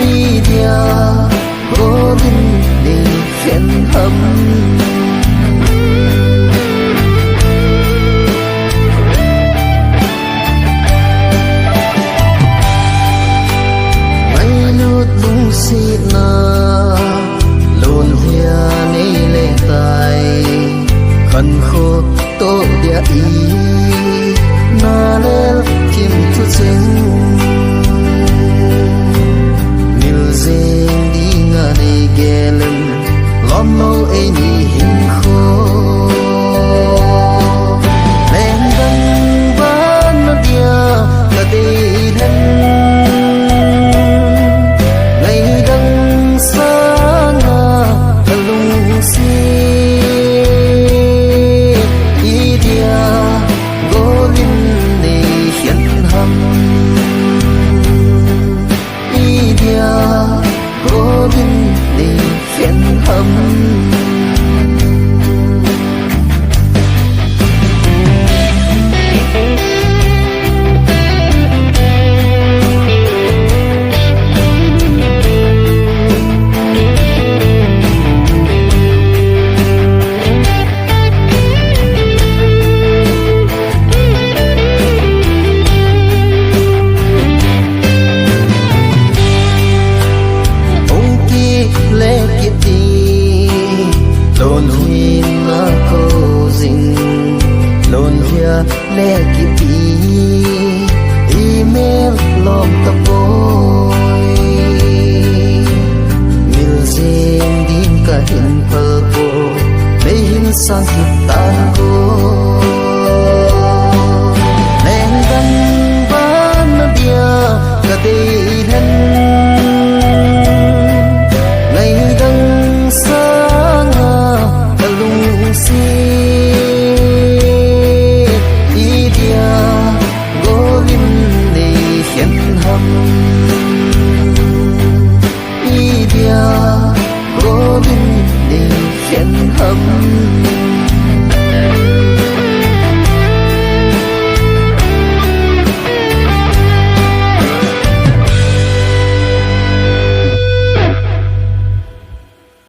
ý dia vô linh để khen hâm si na lôn hia nei le tai khăn khô to dia i na le kim chu cheng nil zeng di nga nei gelem lom no e ni hin kho leng dang ban na dia ka de hen le ki pi email lom ta boy mil zeng din ka hin phal po le hin sang ki tan ko leng dang ban na dia ka de hen ngai dang sang a lung si ý dia vô linh để khen hâm